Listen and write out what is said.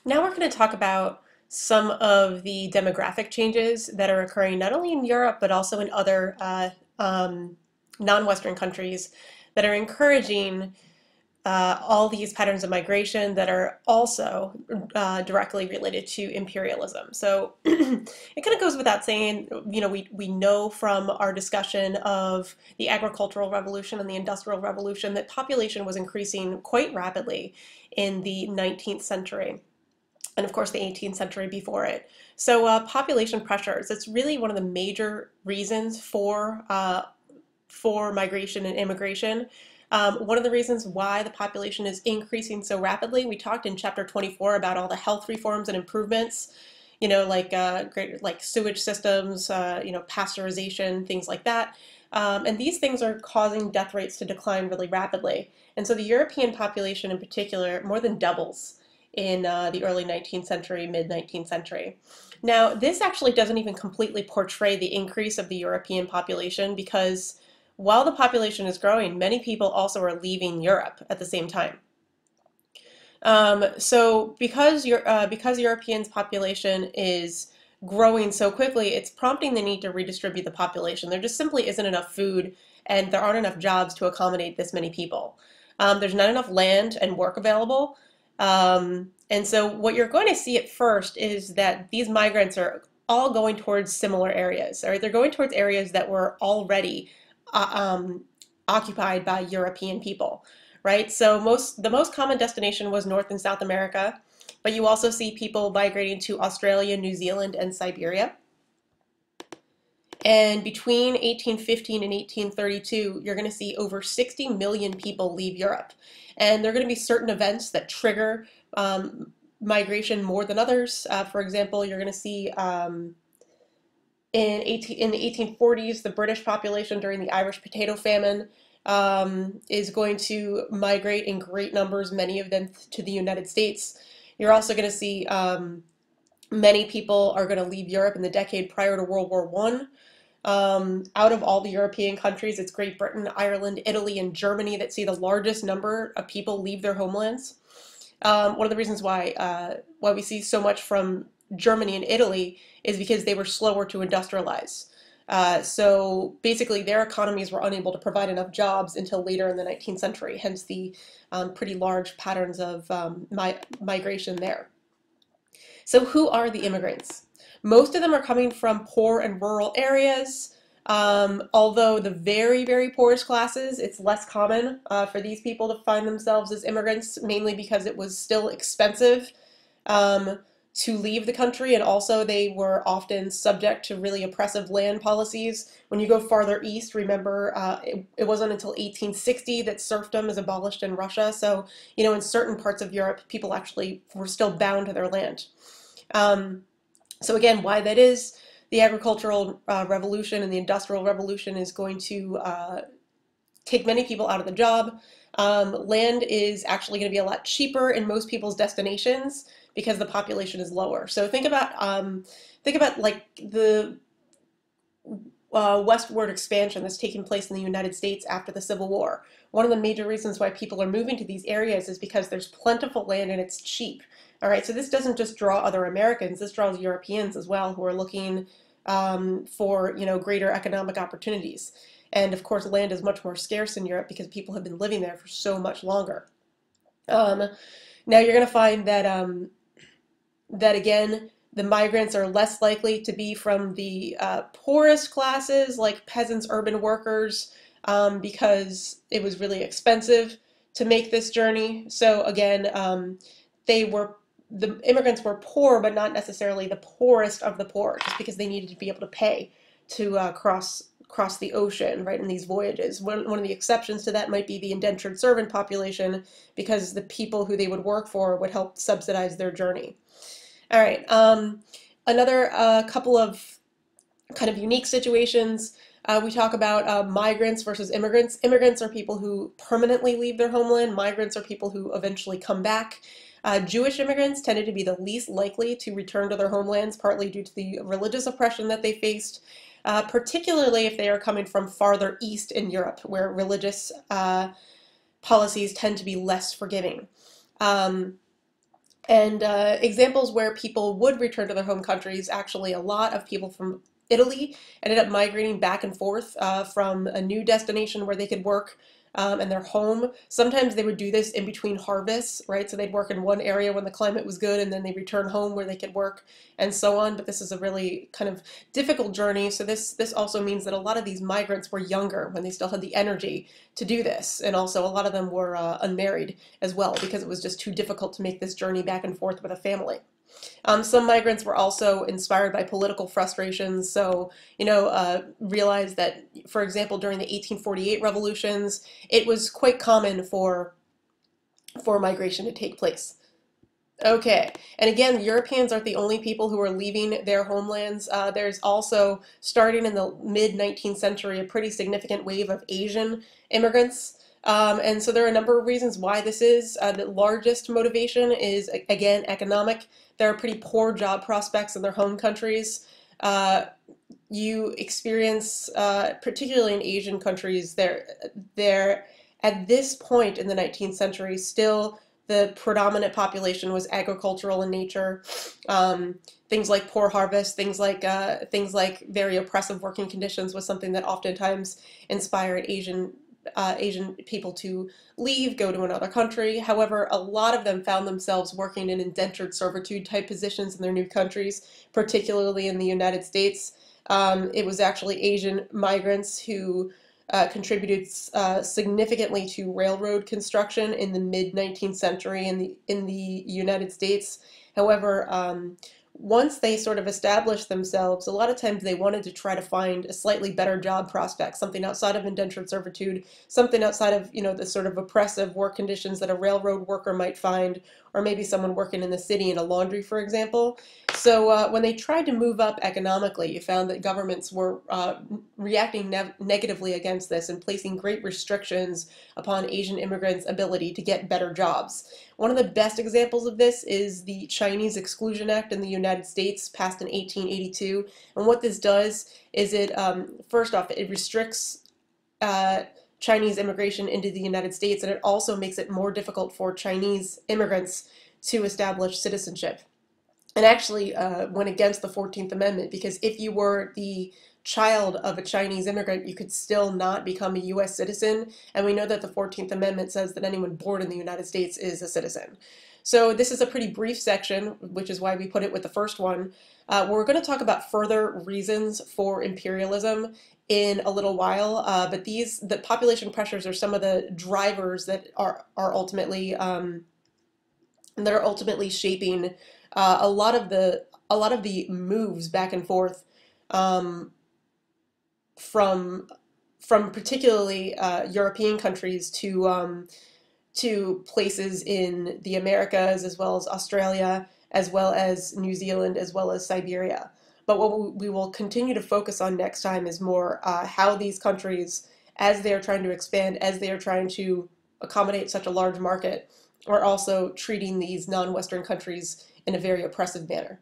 Now we're going to talk about some of the demographic changes that are occurring not only in Europe but also in other non-Western countries that are encouraging all these patterns of migration that are also directly related to imperialism. So it kind of goes without saying, we know from our discussion of the agricultural revolution and the industrial revolution that population was increasing quite rapidly in the 19th century and of course the 18th century before it. So population pressures, it's really one of the major reasons for migration and immigration. One of the reasons why the population is increasing so rapidly, we talked in chapter 24 about all the health reforms and improvements, like sewage systems, pasteurization, things like that. And these things are causing death rates to decline really rapidly. And so the European population in particular more than doubles in the early 19th century, mid-19th century. Now, this actually doesn't even completely portray the increase of the European population because while the population is growing, many people also are leaving Europe at the same time. So because Europeans' population is growing so quickly, it's prompting the need to redistribute the population. There just simply isn't enough food and there aren't enough jobs to accommodate this many people. There's not enough land and work available. And so what you're going to see at first is that these migrants are all going towards similar areas, right? They're going towards areas that were already occupied by European people, right? So the most common destination was North and South America, but you also see people migrating to Australia, New Zealand, and Siberia. And between 1815 and 1832, you're going to see over 60 million people leave Europe. And there are going to be certain events that trigger migration more than others. For example, you're going to see in the 1840s, the British population during the Irish potato famine is going to migrate in great numbers, many of them to the United States. You're also going to see many people are going to leave Europe in the decade prior to World War I. Out of all the European countries, it's Great Britain, Ireland, Italy, and Germany that see the largest number of people leave their homelands. One of the reasons why we see so much from Germany and Italy is because they were slower to industrialize. So basically their economies were unable to provide enough jobs until later in the 19th century, hence the pretty large patterns of migration there. So who are the immigrants? Most of them are coming from poor and rural areas. Although the very, very poorest classes, it's less common for these people to find themselves as immigrants, mainly because it was still expensive to leave the country, and also they were often subject to really oppressive land policies. When you go farther east, remember, it wasn't until 1860 that serfdom is abolished in Russia. So, in certain parts of Europe, people actually were still bound to their land. So again, why that is, the agricultural revolution and the industrial revolution is going to take many people out of the job. Land is actually going to be a lot cheaper in most people's destinations because the population is lower. So think about like the westward expansion that's taking place in the United States after the Civil War. One of the major reasons why people are moving to these areas is because there's plentiful land and it's cheap. All right, so this doesn't just draw other Americans, this draws Europeans as well who are looking for, greater economic opportunities. And of course, land is much more scarce in Europe because people have been living there for so much longer. Now you're going to find that, that again, the migrants are less likely to be from the poorest classes, like peasants, urban workers, because it was really expensive to make this journey. So again, the immigrants were poor, but not necessarily the poorest of the poor, just because they needed to be able to pay to cross the ocean, right, in these voyages. One of the exceptions to that might be the indentured servant population, because the people who they would work for would help subsidize their journey. All right, another couple of kind of unique situations. We talk about migrants versus immigrants. Immigrants are people who permanently leave their homeland. Migrants are people who eventually come back. Jewish immigrants tended to be the least likely to return to their homelands, partly due to the religious oppression that they faced, particularly if they are coming from farther east in Europe, where religious policies tend to be less forgiving. And examples where people would return to their home countries, actually, a lot of people from Italy ended up migrating back and forth from a new destination where they could work and their home. Sometimes they would do this in between harvests, right? So they'd work in one area when the climate was good, and then they return home where they could work, and so on. But this is a really kind of difficult journey. So this also means that a lot of these migrants were younger when they still had the energy to do this, and also a lot of them were unmarried as well because it was just too difficult to make this journey back and forth with a family. Some migrants were also inspired by political frustrations. So, realized that, for example, during the 1848 revolutions, it was quite common for migration to take place. Okay, and again, Europeans aren't the only people who are leaving their homelands. There's also, starting in the mid-19th century, a pretty significant wave of Asian immigrants. And so there are a number of reasons why this is. The largest motivation is, again, economic. There are pretty poor job prospects in their home countries. Uh, you experience, particularly in Asian countries, there at this point in the 19th century, still the predominant population was agricultural in nature. Things like poor harvest, things like very oppressive working conditions was something that oftentimes inspired Asian people to leave, go to another country. However, a lot of them found themselves working in indentured servitude type positions in their new countries, particularly in the United States. It was actually Asian migrants who contributed significantly to railroad construction in the mid 19th century in the United States. However, once they sort of established themselves, a lot of times they wanted to try to find a slightly better job prospect, something outside of indentured servitude, something outside of, the sort of oppressive work conditions that a railroad worker might find, or maybe someone working in the city in a laundry, for example. So when they tried to move up economically, you found that governments were reacting negatively against this and placing great restrictions upon Asian immigrants' ability to get better jobs. One of the best examples of this is the Chinese Exclusion Act in the United States, passed in 1882. And what this does is first off, it restricts Chinese immigration into the United States, and it also makes it more difficult for Chinese immigrants to establish citizenship. And actually went against the 14th Amendment, because if you were the child of a Chinese immigrant, you could still not become a U.S. citizen. And we know that the 14th Amendment says that anyone born in the United States is a citizen. So this is a pretty brief section, which is why we put it with the first one. We're going to talk about further reasons for imperialism in a little while, but the population pressures are some of the drivers that are ultimately shaping a lot of the moves back and forth um, from from particularly European countries to places in the Americas, as well as Australia, as well as New Zealand, as well as Siberia. But what we will continue to focus on next time is more how these countries, as they are trying to expand, as they are trying to accommodate such a large market, are also treating these non-Western countries in a very oppressive manner.